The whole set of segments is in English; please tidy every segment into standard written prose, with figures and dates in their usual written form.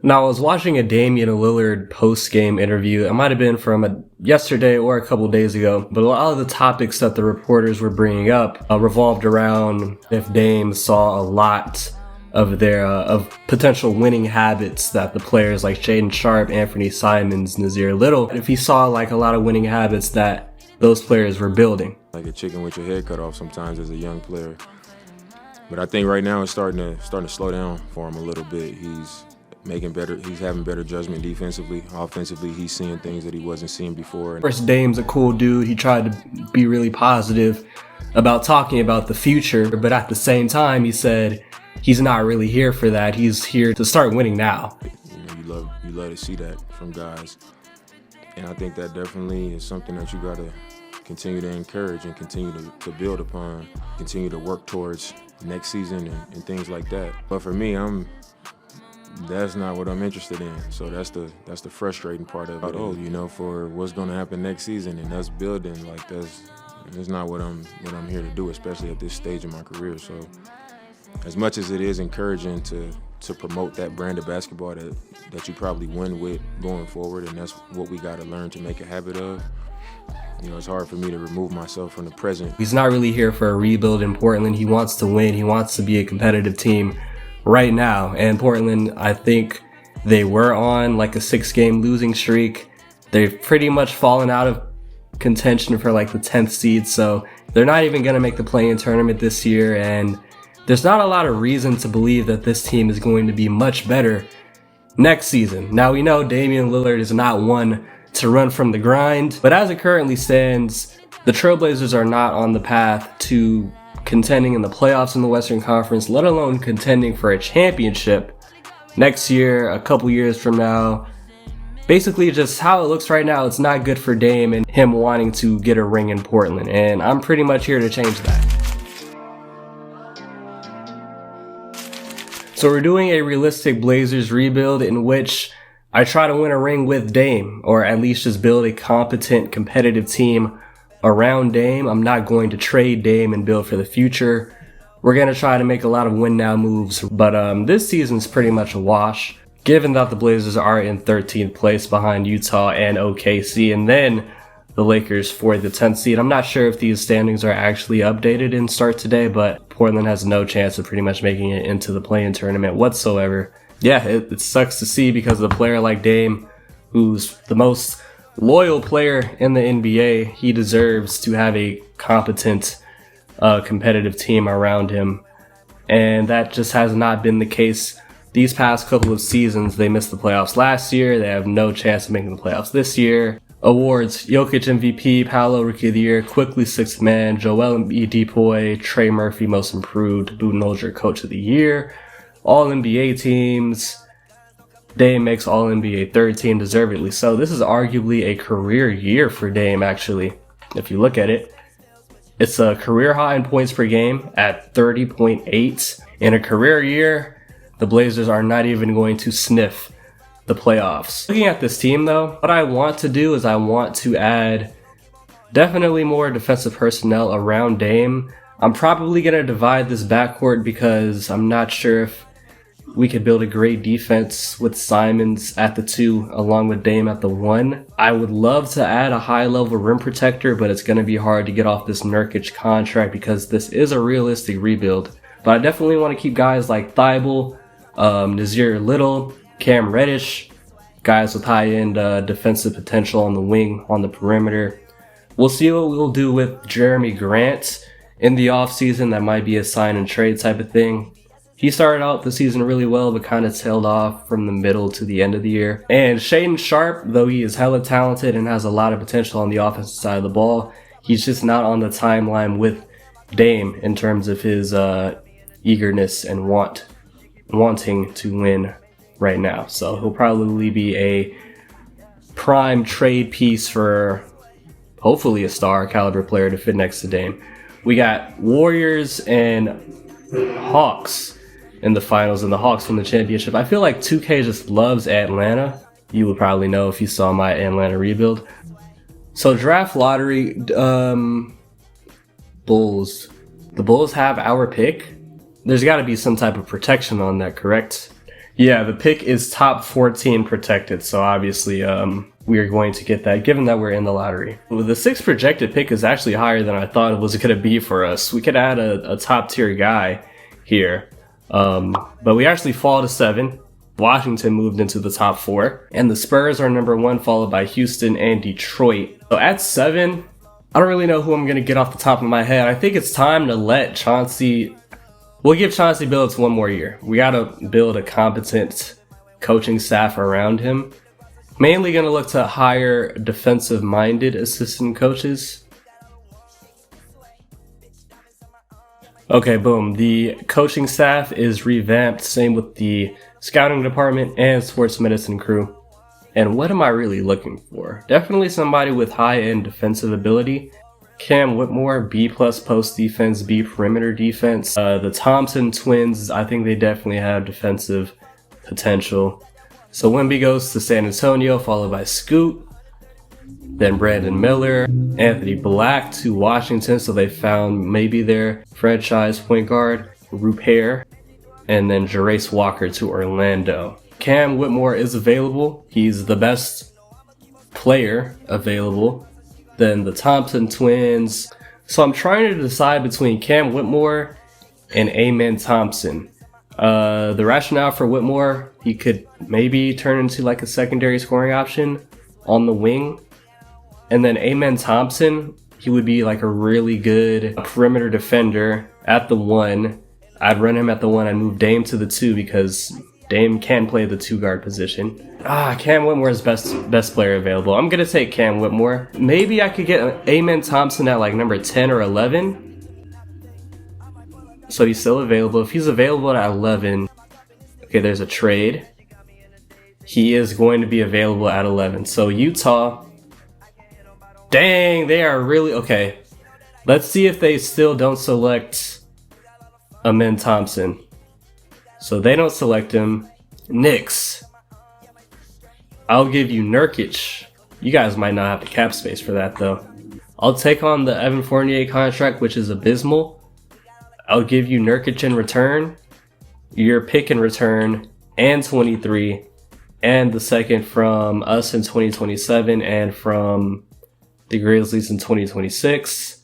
Now, I was watching a Damian Lillard post-game interview. It might have been from yesterday or a couple days ago, but a lot of the topics that the reporters were bringing up revolved around if Dame saw a lot of their of potential winning habits that the players like Shaedon Sharpe, Anthony Simons, Nasir Little, if he saw like a lot of winning habits that those players were building. Like a chicken with your head cut off sometimes as a young player. But I think right now it's starting to slow down for him a little bit. He's having better judgment defensively. Offensively, he's seeing things that he wasn't seeing before. Of course, Dame's a cool dude. He tried to be really positive about talking about the future, but at the same time, he said he's not really here for that. He's here to start winning now. You love to see that from guys. And I think that definitely is something that you got to continue to encourage and continue to build upon, continue to work towards next season and things like that. But for me, that's not what I'm interested in. So that's the frustrating part of it. For what's going to happen next season and us building, like that's not what I'm here to do, especially at this stage of my career. So as much as it is encouraging to promote that brand of basketball that you probably win with going forward, and that's what we got to learn to make a habit of. It's hard for me to remove myself from the present. He's not really here for a rebuild in Portland. He wants to win. He wants to be a competitive team right now. And Portland, I think they were on like a 6-game losing streak. They've pretty much fallen out of contention for like the 10th seed. So they're not even going to make the play-in tournament this year. And there's not a lot of reason to believe that this team is going to be much better next season. Now, we know Damian Lillard is not one to run from the grind, but as it currently stands, the Trailblazers are not on the path to contending in the playoffs in the Western Conference, let alone contending for a championship next year, a couple years from now. Basically, just how it looks right now, it's not good for Dame and him wanting to get a ring in Portland, and I'm pretty much here to change that. So we're doing a realistic Blazers rebuild in which I try to win a ring with Dame, or at least just build a competent, competitive team around Dame. I'm not going to trade Dame and build for the future. We're going to try to make a lot of win now moves, but this season's pretty much a wash, given that the Blazers are in 13th place behind Utah and OKC, and then the Lakers for the 10th seed. I'm not sure if these standings are actually updated and start today, but Portland has no chance of pretty much making it into the play-in tournament whatsoever. Yeah, it sucks to see because of a player like Dame, who's the most loyal player in the NBA, he deserves to have a competent, competitive team around him. And that just has not been the case these past couple of seasons. They missed the playoffs last year. They have no chance of making the playoffs this year. Awards: Jokic MVP, Paolo Rookie of the Year, Quickly 6th Man, Joel Embiid Depoy, Trey Murphy Most Improved, Budenholzer Coach of the Year. All NBA teams. Dame makes All NBA third team, deservedly so. This is arguably a career year for Dame, actually. If you look at it, it's a career high in points per game at 30.8. In a career year, the Blazers are not even going to sniff the playoffs. Looking at this team, though, what I want to do is I want to add definitely more defensive personnel around Dame. I'm probably going to divide this backcourt because I'm not sure if we could build a great defense with Simons at the 2 along with Dame at the 1. I would love to add a high-level rim protector, but it's going to be hard to get off this Nurkic contract because this is a realistic rebuild. But I definitely want to keep guys like Thibault, Nasir Little, Cam Reddish, guys with high-end defensive potential on the wing, on the perimeter. We'll see what we'll do with Jeremy Grant in the offseason. That might be a sign and trade type of thing. He started out the season really well, but kind of tailed off from the middle to the end of the year. And Shaedon Sharpe, though he is hella talented and has a lot of potential on the offensive side of the ball, he's just not on the timeline with Dame in terms of his eagerness and wanting to win right now. So he'll probably be a prime trade piece for hopefully a star caliber player to fit next to Dame. We got Warriors and Hawks in the finals, and the Hawks win the championship. I feel like 2K just loves Atlanta. You would probably know if you saw my Atlanta rebuild. So draft lottery, Bulls. The Bulls have our pick. There's got to be some type of protection on that, correct? Yeah, the pick is top 14 protected, so obviously we are going to get that, given that we're in the lottery. Well, the 6th projected pick is actually higher than I thought it was going to be for us. We could add a top tier guy here, but we actually fall to 7. Washington moved into the top 4, and the Spurs are number 1, followed by Houston and Detroit. So at 7, I don't really know who I'm going to get off the top of my head. I think it's time to let Chauncey... We'll give Chauncey Billups 1 more year. We got to build a competent coaching staff around him. Mainly going to look to hire defensive-minded assistant coaches. Okay, boom. The coaching staff is revamped. Same with the scouting department and sports medicine crew. And what am I really looking for? Definitely somebody with high-end defensive ability. Cam Whitmore, B+ post defense, B perimeter defense. The Thompson twins, I think they definitely have defensive potential. So Wemby goes to San Antonio, followed by Scoot. Then Brandon Miller, Anthony Black to Washington, so they found maybe their franchise point guard, Rupert. And then Jarace Walker to Orlando. Cam Whitmore is available. He's the best player available. Then the Thompson twins. So I'm trying to decide between Cam Whitmore and Amen Thompson. The rationale for Whitmore, he could maybe turn into like a secondary scoring option on the wing. And then Amen Thompson, he would be like a really good perimeter defender at the 1. I'd run him at the 1. I'd move Dame to the 2 because Dame can play the 2 guard position. Cam Whitmore is best player available. I'm gonna take Cam Whitmore. Maybe I could get Amen Thompson at like number 10 or 11. So he's still available. If he's available at 11, okay, there's a trade. He is going to be available at 11. So Utah, dang, they are really okay. Let's see if they still don't select Amen Thompson. So they don't select him. Knicks, I'll give you Nurkic. You guys might not have the cap space for that though. I'll take on the Evan Fournier contract, which is abysmal. I'll give you Nurkic in return, your pick in return, and 23, and the second from us in 2027 and from the Grizzlies in 2026,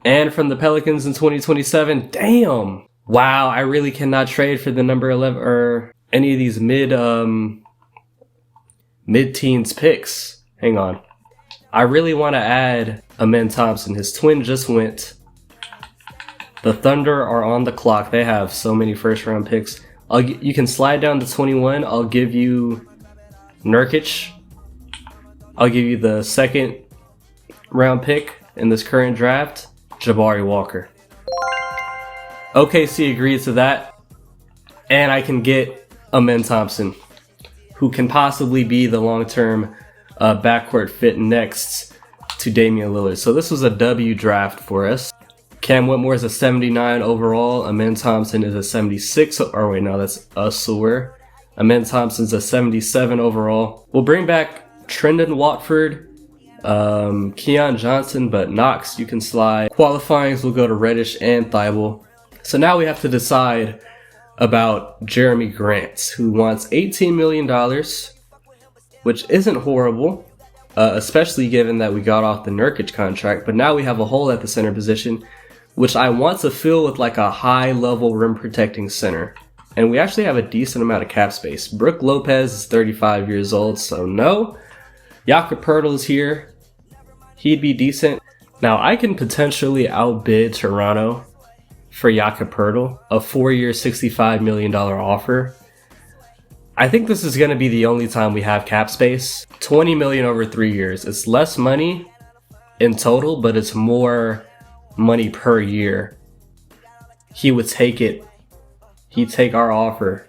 and from the Pelicans in 2027. Damn! Wow, I really cannot trade for the number 11 or any of these mid-teens picks. Hang on. I really want to add Amen Thompson. His twin just went. The Thunder are on the clock. They have so many first-round picks. You can slide down to 21. I'll give you Nurkic. I'll give you the second round pick in this current draft, Jabari Walker. OKC agreed to that, and I can get Amen Thompson, who can possibly be the long-term backcourt fit next to Damian Lillard. So this was a W draft for us. Cam Whitmore is a 79 overall. Amen Thompson is a 76. Or wait, no, that's Usur. Amen Thompson's a 77 overall. We'll bring back Trendon Watford, Keon Johnson, but Knox, you can slide. Qualifyings will go to Reddish and Thibault. So now we have to decide about Jeremy Grant, who wants $18 million, which isn't horrible, especially given that we got off the Nurkic contract. But now we have a hole at the center position, which I want to fill with like a high-level rim-protecting center. And we actually have a decent amount of cap space. Brook Lopez is 35 years old, so no. Jakob Poeltl is here. He'd be decent. Now, I can potentially outbid Toronto for Jakob Poeltl, a 4-year, $65 million offer. I think this is going to be the only time we have cap space. $20 million over 3 years. It's less money in total, but it's more money per year. He would take it. He'd take our offer.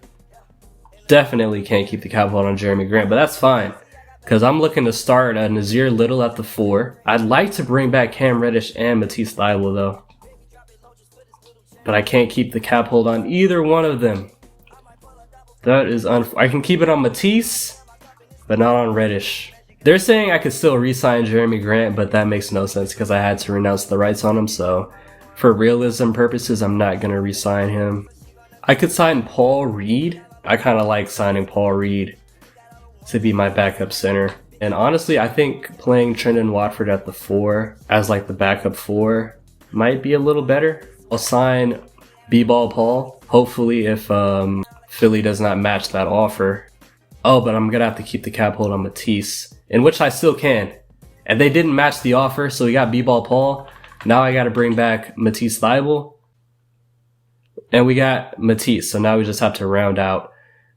Definitely can't keep the cap hold on Jeremy Grant, but that's fine, because I'm looking to start Nazir Little at the 4. I'd like to bring back Cam Reddish and Matisse Thybulle though, but I can't keep the cap hold on either one of them. That is I can keep it on Matisse, but not on Reddish. They're saying I could still re-sign Jeremy Grant, but that makes no sense because I had to renounce the rights on him, so for realism purposes, I'm not going to re-sign him. I could sign Paul Reed I kind of like signing Paul Reed to be my backup center. And honestly, I think playing Trendon Watford at the 4 as like the backup 4 might be a little better. I'll sign B-Ball Paul, hopefully if Philly does not match that offer. Oh, but I'm going to have to keep the cap hold on Matisse, in which I still can. And they didn't match the offer, so we got B-Ball Paul. Now I got to bring back Matisse Thybulle. And we got Matisse, so now we just have to round out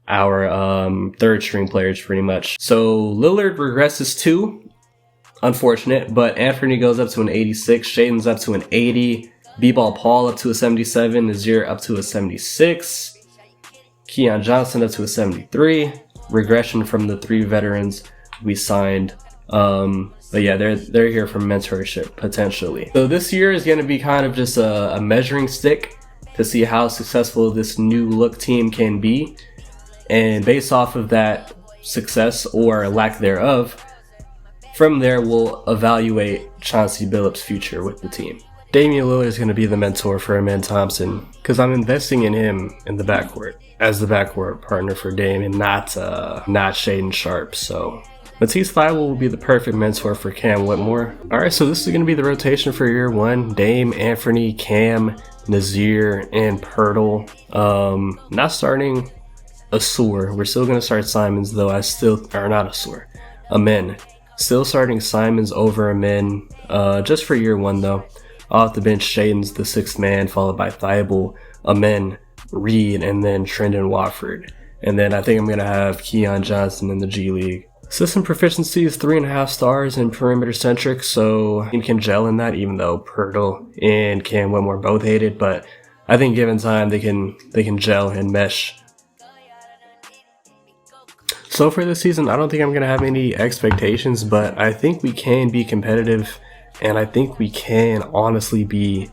our third string players pretty much. So Lillard regresses 2, unfortunate, but Anthony goes up to an 86, Shaden's up to an 80, B-Ball Paul up to a 77, Nazir up to a 76, Keon Johnson up to a 73, regression from the 3 veterans we signed. But yeah, they're here for mentorship potentially. So this year is going to be kind of just a measuring stick to see how successful this new look team can be. And based off of that success or lack thereof, from there we'll evaluate Chauncey Billups' future with the team. Damian Lillard is going to be the mentor for Amen Thompson because I'm investing in him in the backcourt as the backcourt partner for Dame and not Shaden Sharp. So Matisse Thybulle will be the perfect mentor for Cam Whitmore. Alright, so this is going to be the rotation for year 1. Dame, Anthony, Cam, Nazir, and Pirtle. Not starting Asur. We're still going to start Simons though. Not Asur. Amen. Still starting Simons over Amen. Just for year 1 though. Off the bench, Shaden's the 6th man, followed by Thybulle, Amen, Reed, and then Trendon Watford. And then I think I'm going to have Keon Johnson in the G League. System proficiency is 3.5 stars in perimeter centric, so you can gel in that, even though Pirtle and Cam Whitmore both hate it, but I think given time they can gel and mesh. So for this season, I don't think I'm going to have any expectations, but I think we can be competitive, and I think we can honestly be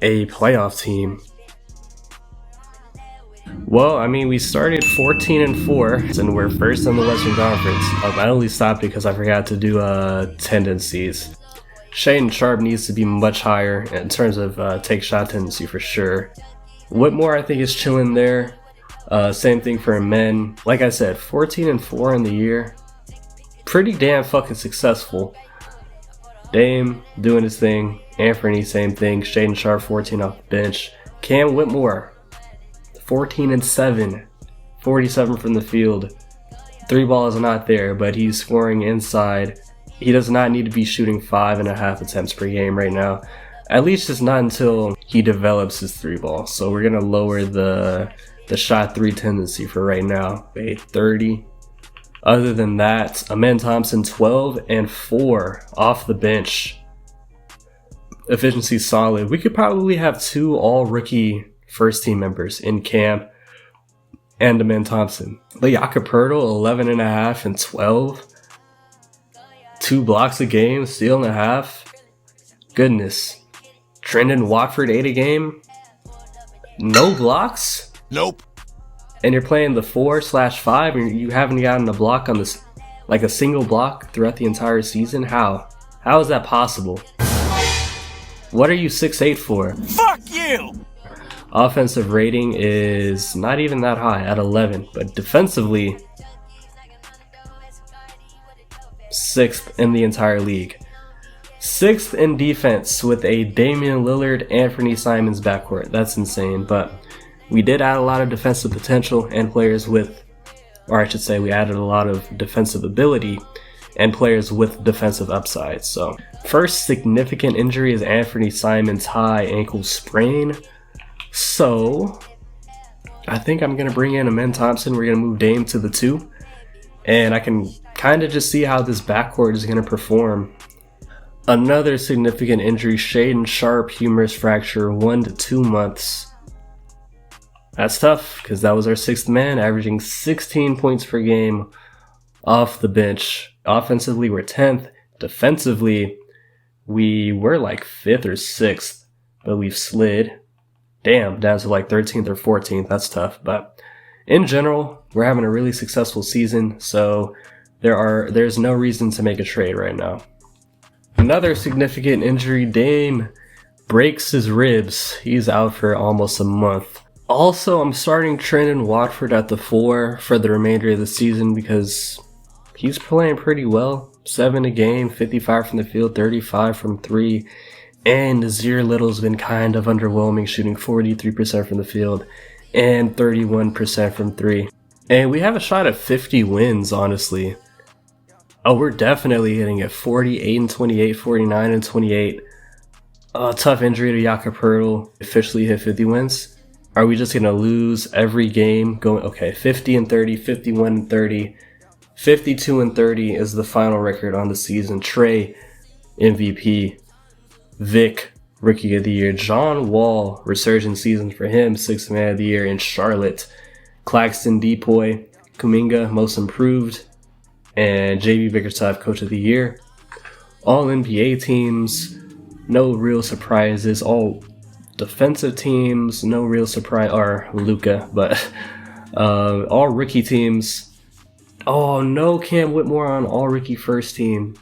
a playoff team. Well, I mean, we started 14-4, and we're first in the Western Conference. I only stopped because I forgot to do tendencies. Shaden Sharp needs to be much higher in terms of take shot tendency for sure. Whitmore, I think, is chilling there. Same thing for men. Like I said, 14-4 in the year. Pretty damn fucking successful. Dame doing his thing. Anthony, same thing. Shaden Sharp, 14 off the bench. Cam Whitmore, 14-7, 47 from the field. 3 balls are not there, but he's scoring inside. He does not need to be shooting 5.5 attempts per game right now. At least it's not until he develops his 3 ball. So we're gonna lower the shot 3 tendency for right now. 30. Other than that, Amen Thompson 12-4 off the bench. Efficiency solid. We could probably have 2 all-rookie first team members in Cam and Amen Thompson. But Jakob Poeltl 11.5 and 12. 2 blocks a game, steal and a half. Goodness. Trendon Watford 8 a game. No blocks? Nope. And you're playing the 4/5 and you haven't gotten a block on this, like a single block throughout the entire season? How is that possible? What are you 6'8" for? Fuck you! Offensive rating is not even that high at 11, but defensively 6th in the entire league. 6th in defense with a Damian Lillard, Anthony Simons backcourt. That's insane, but we did add a lot of defensive potential and players with, or I should say we added a lot of defensive ability and players with defensive upside. So first significant injury is Anthony Simons' high ankle sprain. So I think I'm going to bring in Amen Thompson. We're going to move Dame to the 2. And I can kind of just see how this backcourt is going to perform. Another significant injury, Shaden Sharp humerus fracture, 1 to 2 months. That's tough because that was our 6th man, averaging 16 points per game off the bench. Offensively, we're 10th. Defensively, we were like 5th or 6th, but we've slid. Damn, down to like 13th or 14th. That's tough. But in general, we're having a really successful season, so there's no reason to make a trade right now. Another significant injury, Dame breaks his ribs. He's out for almost a month. Also, I'm starting Trendon Watford at the 4 for the remainder of the season because he's playing pretty well. 7 a game, 55 from the field, 35 from 3. And Nazir Little's been kind of underwhelming, shooting 43% from the field and 31% from 3. And we have a shot at 50 wins, honestly. Oh, we're definitely hitting it. 48 and 28, 49 and 28. Tough injury to Jakob Poeltl. Officially hit 50 wins. Are we just going to lose every game? Going okay, 50 and 30, 51 and 30. 52 and 30 is the final record on the season. Trey, MVP. Vic, Rookie of the Year. John Wall, resurgent season for him. 6th Man of the Year in Charlotte. Claxton Depoy, Kuminga, Most Improved. And JB Bickerstaff, Coach of the Year. All NBA teams, no real surprises. All defensive teams, no real surprise. Or Luka, but all rookie teams. Oh, no Cam Whitmore on all rookie first team.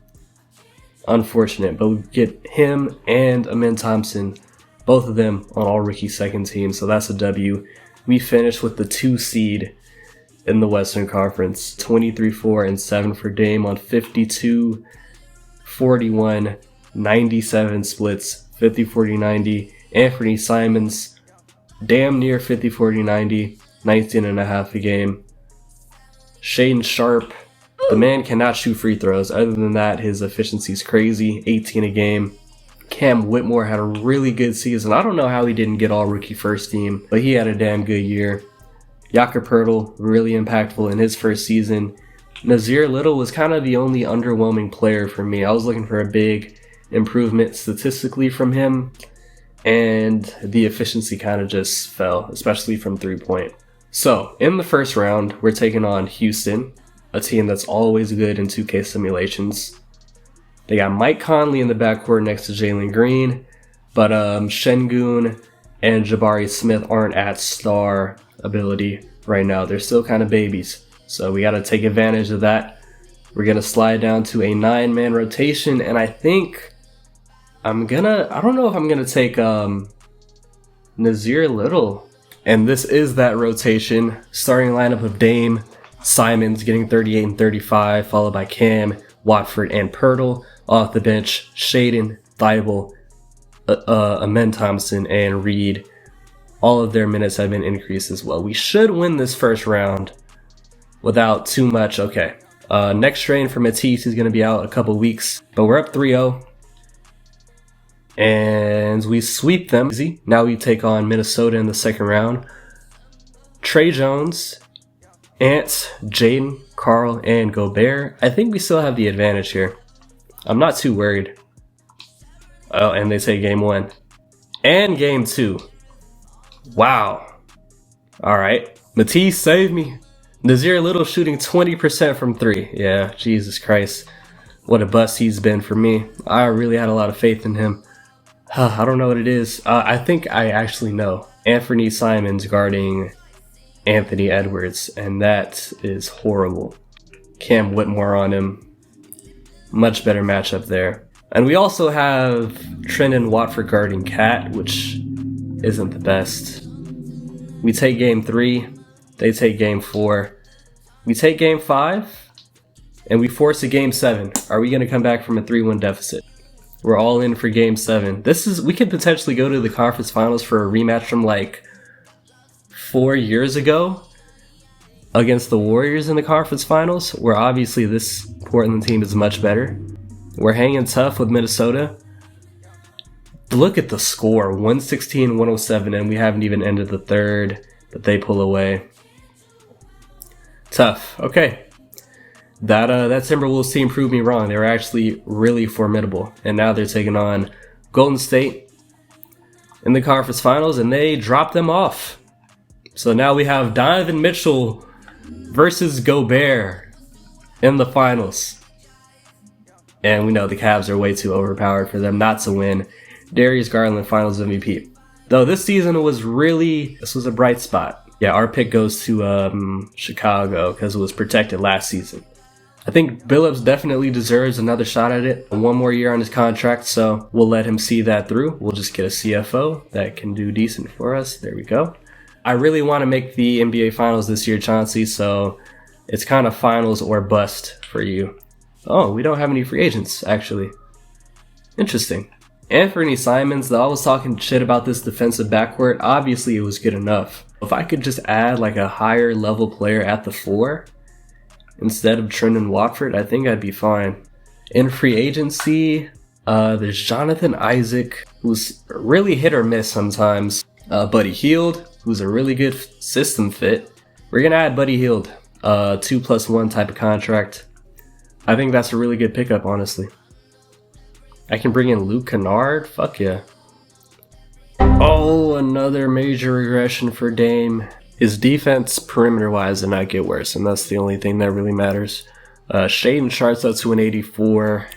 Unfortunate, but we get him and Amin Thompson, both of them on all rookie second team, so that's a W. We finished with the 2 seed in the Western Conference, 23-4 and 7 for Dame on 52, 41, 97 splits, 50-40-90. Anthony Simons, damn near 50-40-90, 19.5 a game. Shaedon Sharpe, the man cannot shoot free throws. Other than that, his efficiency is crazy, 18 a game. Cam Whitmore had a really good season. I don't know how he didn't get all rookie first team, but he had a damn good year. Jakob Poeltl, really impactful in his first season. Nazir Little was kind of the only underwhelming player for me. I was looking for a big improvement statistically from him, and the efficiency kind of just fell, especially from 3-point. So, in the first round, we're taking on Houston, a team that's always good in 2K simulations. They got Mike Conley in the backcourt next to Jalen Green, but Şengün and Jabari Smith aren't at star ability right now. They're still kind of babies, so we got to take advantage of that. We're going to slide down to a 9-man rotation, and I think I don't know if I'm going to take Nazir Little. And this is that rotation. Starting lineup of Dame, Simons getting 38 and 35, followed by Cam, Watford, and Poeltl. Off the bench, Shaedon, Thibault, Amen Thompson, and Reed. All of their minutes have been increased as well. We should win this first round without too much. Okay. Next strain for Matisse is going to be out a couple weeks, but we're up 3-0. And we sweep them. Easy. Now we take on Minnesota in the second round. Trey Jones, Ant, Jaden, Carl, and Gobert. I think we still have the advantage here. I'm not too worried. Oh, and they take game 1. And game 2. Wow. Alright. Matisse, save me. Nazir Little shooting 20% from 3. Yeah, Jesus Christ. What a bust he's been for me. I really had a lot of faith in him. I don't know what it is. I think I actually know. Anthony Simons guarding Anthony Edwards, and that is horrible. Cam Whitmore on him. Much better matchup there. And we also have Trendon Watford guarding Cat, which isn't the best. We take game 3. They take game 4. We take game 5. And we force a game 7. Are we going to come back from a 3-1 deficit? We're all in for game 7. We could potentially go to the conference finals for a rematch from like 4 years ago against the Warriors in the conference finals, where obviously this Portland team is much better. We're hanging tough with Minnesota. Look at the score, 116-107, and we haven't even ended the third, but they pull away. Tough. Okay. That Timberwolves team proved me wrong. They were actually really formidable. And now they're taking on Golden State in the conference finals, and they dropped them off. So now we have Donovan Mitchell versus Gobert in the finals. And we know the Cavs are way too overpowered for them not to win. Darius Garland Finals MVP. Though this season was a bright spot. Yeah, our pick goes to Chicago because it was protected last season. I think Billups definitely deserves another shot at it. 1 more year on his contract, so we'll let him see that through. We'll just get a CFO that can do decent for us. There we go. I really want to make the NBA Finals this year, Chauncey, so it's kind of finals or bust for you. Oh, we don't have any free agents, actually. Interesting. Anthony Simons, though I was talking shit about this defensive backcourt, obviously it was good enough. If I could just add like a higher level player at the 4 instead of Trendon Watford, I think I'd be fine. In free agency, there's Jonathan Isaac, who's really hit or miss sometimes. Buddy Hield, who's a really good system fit. We're gonna add Buddy Hield, 2+1 type of contract. I think that's a really good pickup, honestly. I can bring in Luke Kennard, fuck yeah. Oh, another major regression for Dame. His defense, perimeter-wise, did not get worse, and that's the only thing that really matters. Shaedon Sharpe's up to an 84.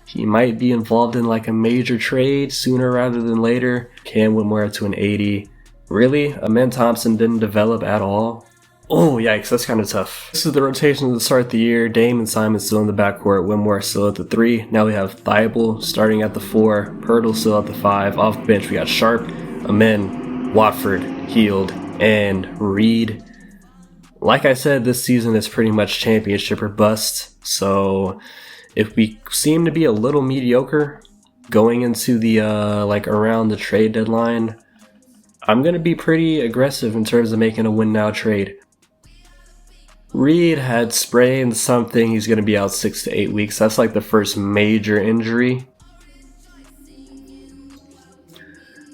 He might be involved in like a major trade sooner rather than later. Cam Whitmore up to an 80. Really? Amen Thompson didn't develop at all? Oh, yikes, that's kind of tough. This is the rotation to start the year. Dame and Simon still in the backcourt. Whitmore still at the 3. Now we have Thibault starting at the 4. Pirtle still at the 5. Off the bench, we got Sharpe, Amen, Watford, Hield, and Reed. Like I said, this season is pretty much championship or bust. So if we seem to be a little mediocre going into the like around the trade deadline, I'm gonna be pretty aggressive in terms of making a win now trade. Reed had sprained something. He's gonna be out 6 to 8 weeks. That's like the first major injury.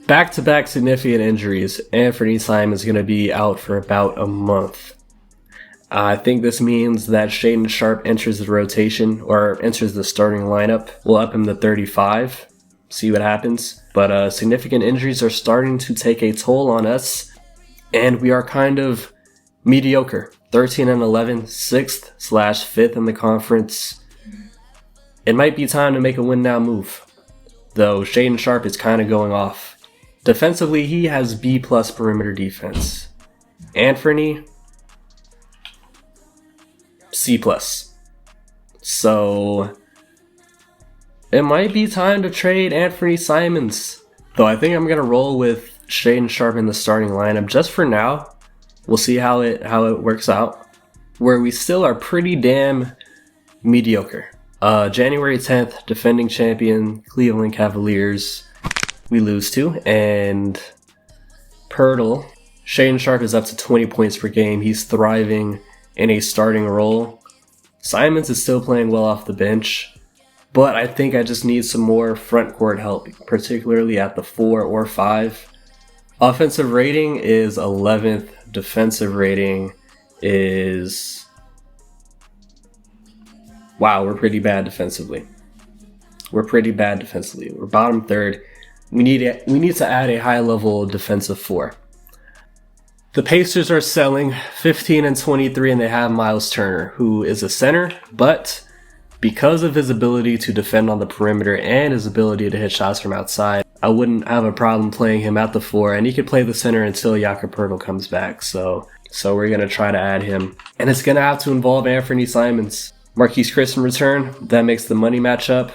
Back-to-back significant injuries. Anthony Simon is gonna be out for about a month. I think this means that Shaedon Sharpe enters the rotation or enters the starting lineup. We'll up him to 35. See what happens. But significant injuries are starting to take a toll on us, and we are kind of mediocre. 13 and 11, 6th/5th in the conference. It might be time to make a win now move, though Shaedon Sharpe is kind of going off. Defensively, he has B+ perimeter defense. Anthony, C+. So it might be time to trade Anthony Simons. Though I think I'm gonna roll with Shaedon Sharpe in the starting lineup just for now. We'll see how it works out. Where we still are pretty damn mediocre. January 10th, defending champion Cleveland Cavaliers, we lose to, and Pirtle. Shaedon Sharpe is up to 20 points per game. He's thriving in a starting role. Simons is still playing well off the bench, but I think I just need some more front court help, particularly at the 4 or 5. Offensive rating is 11th. Defensive rating is... Wow, we're pretty bad defensively. We're bottom 3rd. We need to add a high-level defensive 4. The Pacers are selling 15 and 23, and they have Miles Turner, who is a center, but because of his ability to defend on the perimeter and his ability to hit shots from outside, I wouldn't have a problem playing him at the 4, and he could play the center until Jakob Poeltl comes back. So we're going to try to add him. And it's going to have to involve Anthony Simons. Marquise Chris in return. That makes the money match up.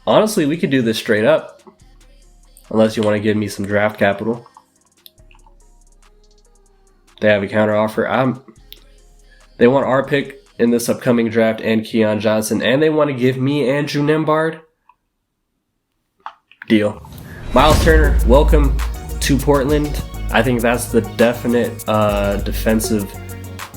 Honestly, we could do this straight up. Unless you want to give me some draft capital. They have a counter offer. They want our pick in this upcoming draft and Keon Johnson. And they want to give me Andrew Nembhard. Deal. Miles Turner, welcome to Portland. I think that's the definite defensive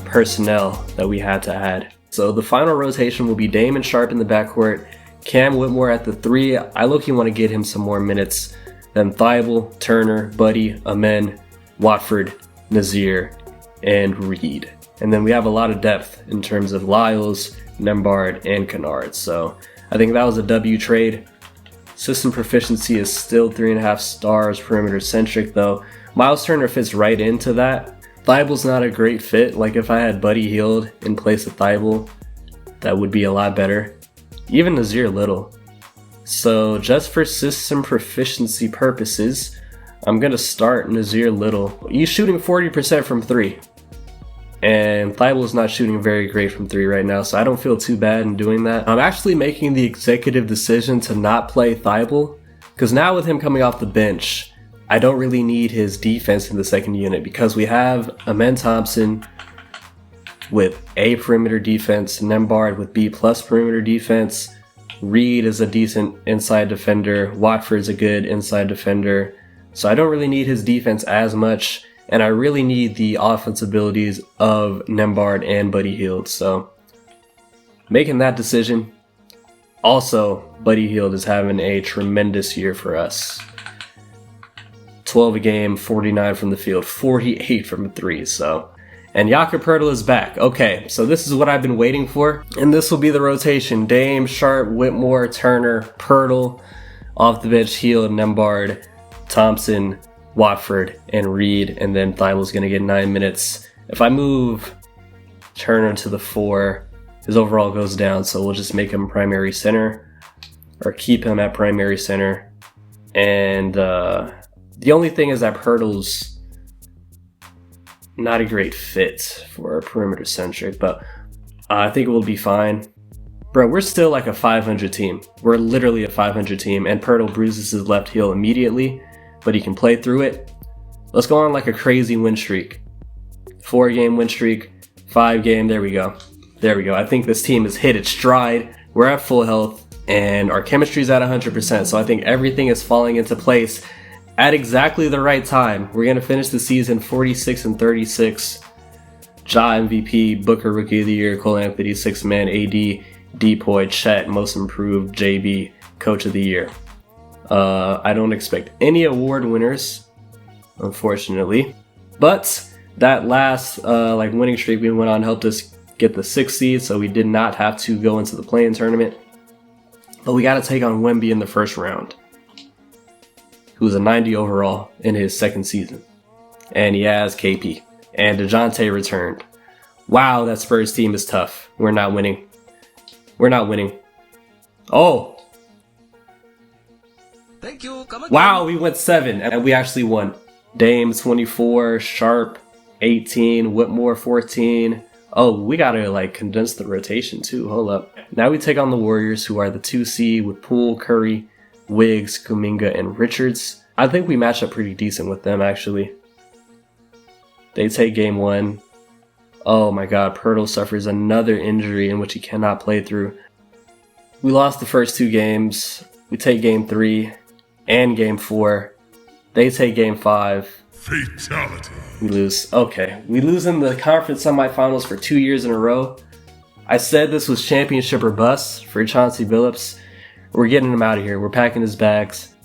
personnel that we had to add. So the final rotation will be Dame and Sharpe in the backcourt, Cam Whitmore at the 3. I low-key want to get him some more minutes. Then Thibault, Turner, Buddy, Amen, Watford, Nazir, and Reed. And then we have a lot of depth in terms of Lyles, Nembhard, and Kennard. So I think that was a W trade. System proficiency is still 3.5 stars, perimeter centric though. Miles Turner fits right into that. Thibault's not a great fit. Like if I had Buddy Hield in place of Thibault, that would be a lot better. Even Nazir Little. So just for system proficiency purposes, I'm gonna start Nazir Little. He's shooting 40% from 3. And Thibault's not shooting very great from 3 right now, so I don't feel too bad in doing that. I'm actually making the executive decision to not play Thibault, because now with him coming off the bench, I don't really need his defense in the second unit because we have Amen Thompson with A perimeter defense, Nembhard with B plus perimeter defense, Reed is a decent inside defender, Watford's a good inside defender, so I don't really need his defense as much, and I really need the offense abilities of Nembhard and Buddy Hield, so making that decision. Also, Buddy Hield is having a tremendous year for us. 12 a game, 49 from the field, 48 from 3, so. And Jakob Poeltl is back. Okay, so this is what I've been waiting for, and this will be the rotation. Dame, Sharp, Whitmore, Turner, Poeltl, off the bench, Hield, Nembhard, Thompson, Watford, and Reed, and then Thymul's gonna get 9 minutes. If I move Turner to the 4, his overall goes down, so we'll just make him primary center, or keep him at primary center. And the only thing is that Poeltl's not a great fit for a perimeter centric, but I think it will be fine. Bro, we're still like a 500 team. We're literally a 500 team, and Poeltl bruises his left heel immediately, but he can play through it. Let's go on like a crazy win streak. 4-game win streak, 5-game, there we go. There we go. I think this team has hit its stride. We're at full health, and our chemistry is at 100%, so I think everything is falling into place at exactly the right time. We're going to finish the season 46-36. Ja MVP, Booker Rookie of the Year, Cole Anthony 6th Man, AD, Depoy, Chet Most Improved, JB Coach of the Year. I don't expect any award winners, unfortunately, but that last winning streak we went on helped us get the 6th seed, so we did not have to go into the play-in tournament. But we got to take on Wemby in the first round, who's a 90 overall in his second season. And he has KP. And DeJounte returned. Wow, that Spurs team is tough. We're not winning. We're not winning. Oh! Thank you. Come again. Wow, we went 7, and we actually won. Dame 24, Sharp 18, Whitmore 14. Oh, we gotta like condense the rotation too. Hold up. Now we take on the Warriors, who are the 2 seed with Poole, Curry, Wiggs, Kuminga, and Richards. I think we match up pretty decent with them, actually. They take game 1. Oh my god, Poeltl suffers another injury in which he cannot play through. We lost the first 2 games. We take game 3 and game 4. They take game 5. Fatality. We lose. Okay, we lose in the conference semifinals for 2 years in a row. I said this was championship or bust for Chauncey Billups. We're getting him out of here. We're packing his bags.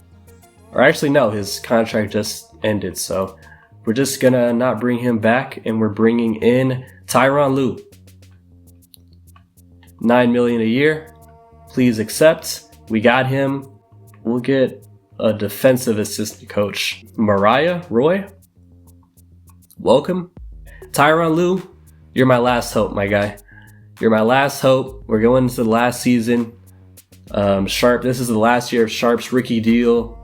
Or actually, no, his contract just ended, so we're just gonna not bring him back, and we're bringing in Tyronn Lue. $9 million a year. Please accept. We got him. We'll get a defensive assistant coach. Mariah Roy, welcome. Tyronn Lue, you're my last hope, my guy. You're my last hope. We're going into the last season. Sharp, this is the last year of Sharp's rookie deal.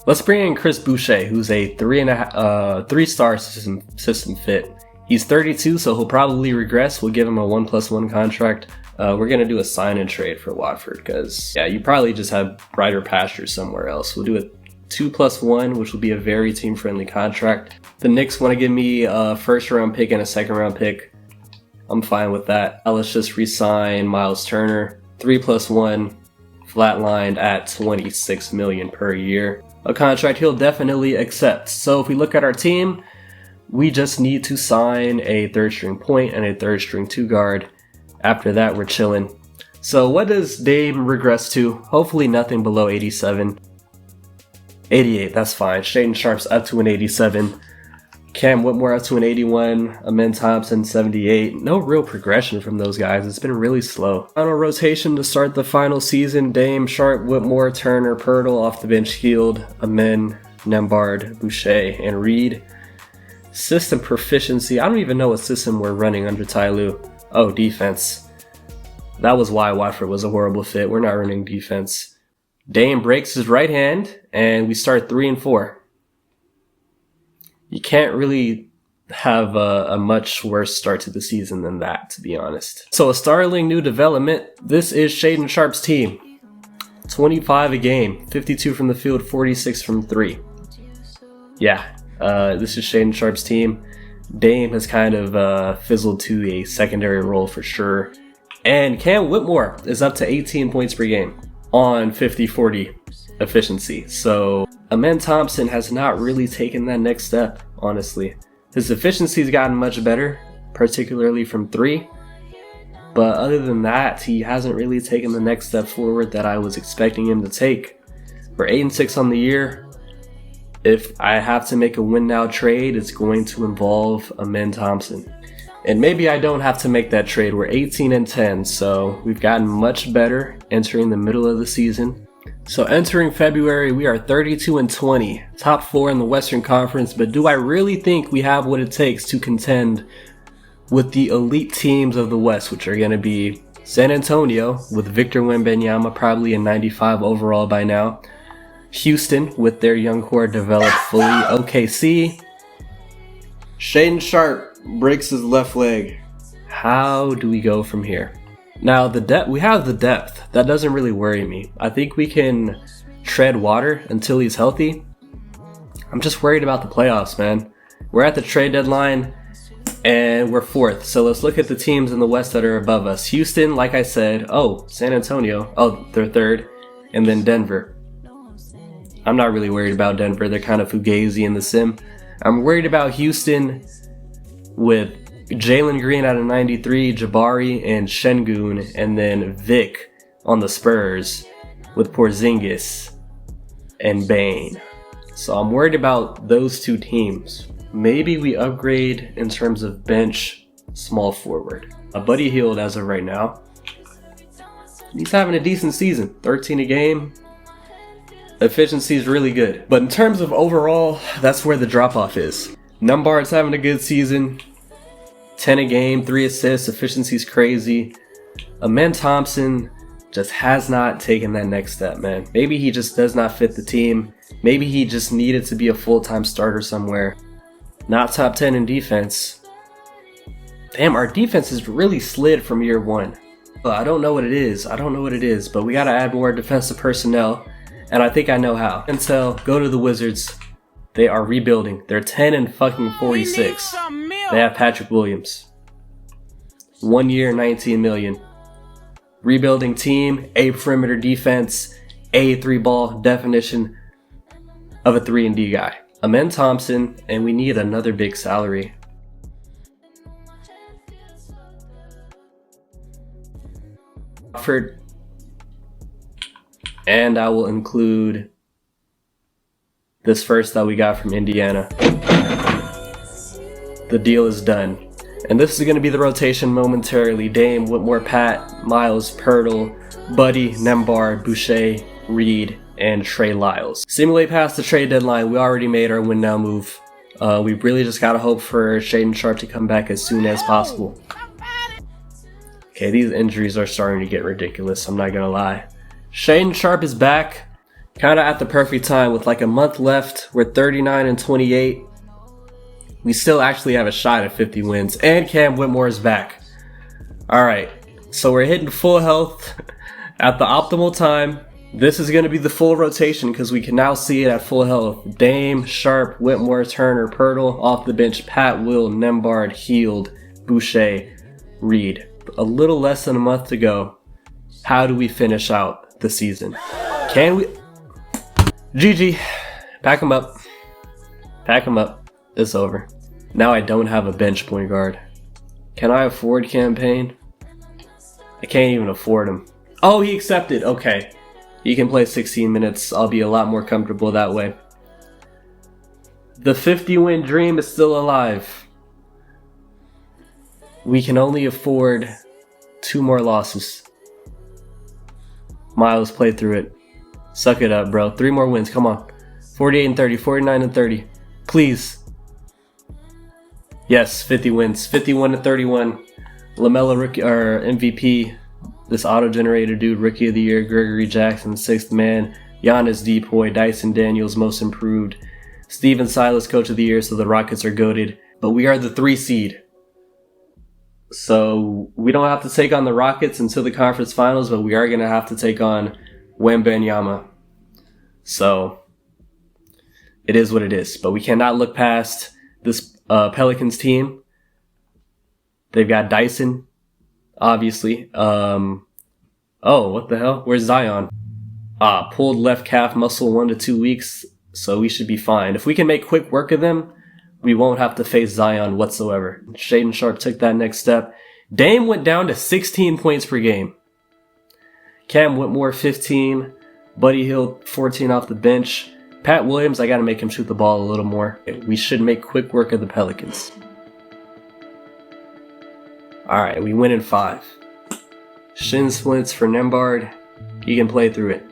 Let's bring in Chris Boucher, who's a 3-star system fit. He's 32, so he'll probably regress. We'll give him a 1+1 contract. We're gonna do a sign and trade for Watford because you probably just have brighter pastures somewhere else. We'll do a 2+1, which will be a very team-friendly contract. The Knicks want to give me a first-round pick and a second-round pick. I'm fine with that. Let's just re-sign Miles Turner, 3+1, flatlined at $26 million per year. A contract he'll definitely accept. So if we look at our team, we just need to sign a 3rd-string point and a 3rd-string 2-guard. After that, we're chilling. So what does Dame regress to? Hopefully nothing below 87. 88, that's fine. Shaedon Sharp's up to an 87. Cam Whitmore up to an 81. Amen Thompson 78. No real progression from those guys. It's been really slow. Final rotation to start the final season. Dame, Sharp, Whitmore, Turner, Poeltl, off the bench, Hield, Amen, Nembhard, Boucher, and Reed. System proficiency. I don't even know what system we're running under Ty Lue. Oh, defense. That was why Watford was a horrible fit. We're not running defense. Dame breaks his right hand, and we start 3-4. You can't really have a much worse start to the season than that, to be honest. So a startling new development. This is Shaedon Sharp's team. 25 a game, 52 from the field, 46 from 3. Yeah, this is Shaden Sharp's team. Dame has kind of fizzled to a secondary role for sure. And Cam Whitmore is up to 18 points per game on 50-40 efficiency. So Amen Thompson has not really taken that next step, honestly. His efficiency's gotten much better, particularly from 3. But other than that, he hasn't really taken the next step forward that I was expecting him to take. We're 8-6 on the year. If I have to make a win now trade, it's going to involve Amen Thompson. And maybe I don't have to make that trade. We're 18-10, so we've gotten much better entering the middle of the season. So entering February, we are 32-20, top 4 in the Western Conference. But do I really think we have what it takes to contend with the elite teams of the West, which are going to be San Antonio with Victor Wembanyama, probably a 95 overall by now. Houston with their young core developed fully. OKC. Shaden Sharp breaks his left leg. How do we go from here? Now we have the depth. That doesn't really worry me. I think we can tread water until he's healthy. I'm just worried about the playoffs, man. We're at the trade deadline and we're 4th. So let's look at the teams in the West that are above us. Houston, like I said. Oh, San Antonio. Oh, they're 3rd. And then Denver. I'm not really worried about Denver. They're kind of fugazi in the sim. I'm worried about Houston with Jalen Green at a 93, Jabari and Şengün, and then Vic on the Spurs with Porzingis and Bane. So I'm worried about those 2 teams. Maybe we upgrade in terms of bench small forward. A Buddy Hield as of right now. He's having a decent season. 13 a game. Efficiency is really good. But in terms of overall, that's where the drop-off is. Nembhard's having a good season. 10 a game, 3 assists, efficiency's crazy. Amen Thompson just has not taken that next step, man. Maybe he just does not fit the team. Maybe he just needed to be a full-time starter somewhere. Not top 10 in defense. Damn, our defense has really slid from year 1. I don't know what it is. But we gotta add more defensive personnel. And I think I know how. Intel, go to the Wizards. They are rebuilding. They're 10-46. They have Patrick Williams. 1 year, $19 million. Rebuilding team, A perimeter defense, A 3-ball definition of a 3-and-D guy. Amen Thompson, and we need another big salary. Crawford. And I will include this first that we got from Indiana. The deal is done. And this is going to be the rotation momentarily. Dame, Whitmore, Pat, Miles, Pirtle, Buddy, Nembhard, Boucher, Reed, and Trey Lyles. Simulate past the trade deadline. We already made our win now move. We really just got to hope for Shaden Sharp to come back as soon as possible. Okay, these injuries are starting to get ridiculous. I'm not going to lie. Shaden Sharp is back, kind of at the perfect time with like a month left. We're 39-28. We still actually have a shot at 50 wins, and Cam Whitmore is back. All right, so we're hitting full health at the optimal time. This is going to be the full rotation because we can now see it at full health. Dame, Sharp, Whitmore, Turner, Pirtle, off the bench, Pat, Will, Nembhard, Hield, Boucher, Reed. A little less than a month to go. How do we finish out the season? Can we? GG. Pack him up. Pack him up. It's over. Now I don't have a bench point guard. Can I afford campaign? I can't even afford him. Oh, he accepted. Okay. He can play 16 minutes. I'll be a lot more comfortable that way. The 50-win dream is still alive. We can only afford 2 more losses. Miles played through it. Suck it up, bro. 3 more wins. Come on. 48-30, 49-30. Please. Yes, 50 wins. 51-31. LaMelo rookie or MVP. This auto-generator dude, Rookie of the Year. Gregory Jackson, 6th man. Giannis Depoy, Dyson Daniels, Most Improved. Steven Silas, Coach of the Year, so the Rockets are goated. But we are the 3 seed. So we don't have to take on the Rockets until the conference finals, but we are going to have to take on Wembanyama. So it is what it is. But we cannot look past this Pelicans team. They've got Dyson, obviously. Oh, what the hell? Where's Zion? Pulled left calf muscle 1 to 2 weeks, so we should be fine. If we can make quick work of them, we won't have to face Zion whatsoever. Shaedon Sharpe took that next step. Dame went down to 16 points per game. Cam Whitmore, 15. Buddy Hield, 14 off the bench. Pat Williams, I gotta make him shoot the ball a little more. We should make quick work of the Pelicans. Alright, we win in 5. Shin splints for Nembhard. He can play through it.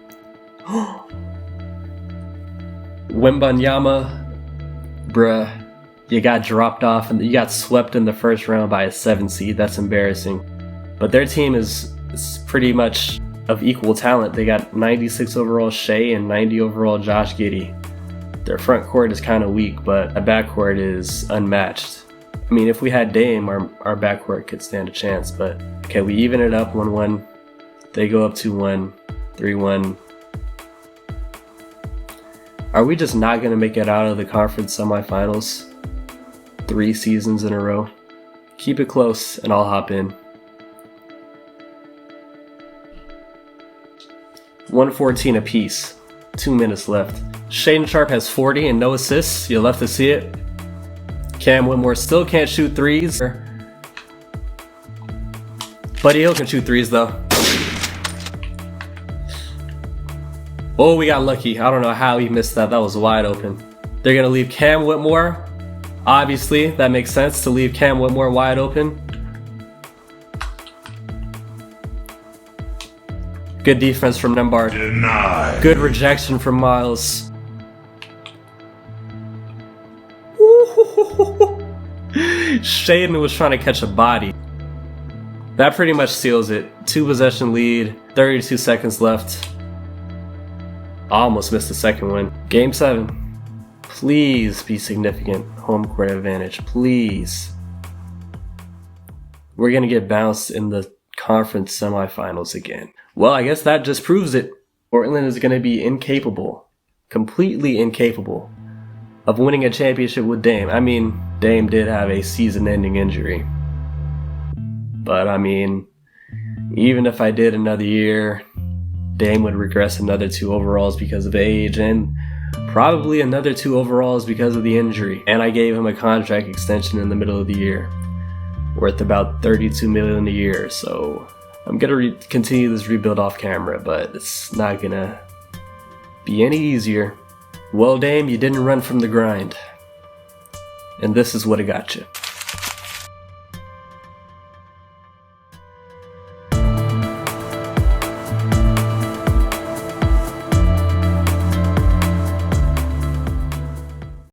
Wembanyama, bruh, you got dropped off and you got swept in the first round by a 7 seed. That's embarrassing. But their team is pretty much of equal talent. They got 96 overall Shea and 90 overall Josh Giddey. Their front court is kind of weak, but our backcourt is unmatched. I mean, if we had Dame, our backcourt could stand a chance, but okay, we even it up 1-1. They go up 2-1, 3-1. Are we just not going to make it out of the conference semifinals 3 seasons in a row? Keep it close and I'll hop in. 114 apiece. 2 minutes left. Shaedon Sharpe has 40 and no assists. You'll have to see it. Cam Whitmore still can't shoot threes. Buddy Hield can shoot threes though. Oh, we got lucky. I don't know how he missed that. That was wide open. They're going to leave Cam Whitmore. Obviously, that makes sense to leave Cam Whitmore wide open. Good defense from Nembhard. Denied. Good rejection from Miles. Shaedon was trying to catch a body. That pretty much seals it. 2 possession lead, 32 seconds left. I almost missed the second one. Game 7. Please be significant. Home court advantage. Please. We're going to get bounced in the conference semifinals again. Well, I guess that just proves it. Portland is going to be incapable, completely incapable, of winning a championship with Dame. I mean, Dame did have a season-ending injury. But, I mean, even if I did another year, Dame would regress another 2 overalls because of age, and probably another 2 overalls because of the injury. And I gave him a contract extension in the middle of the year, worth about $32 million a year. So I'm gonna continue this rebuild off camera, but it's not gonna be any easier. Well, Dame, you didn't run from the grind, and this is what it got you.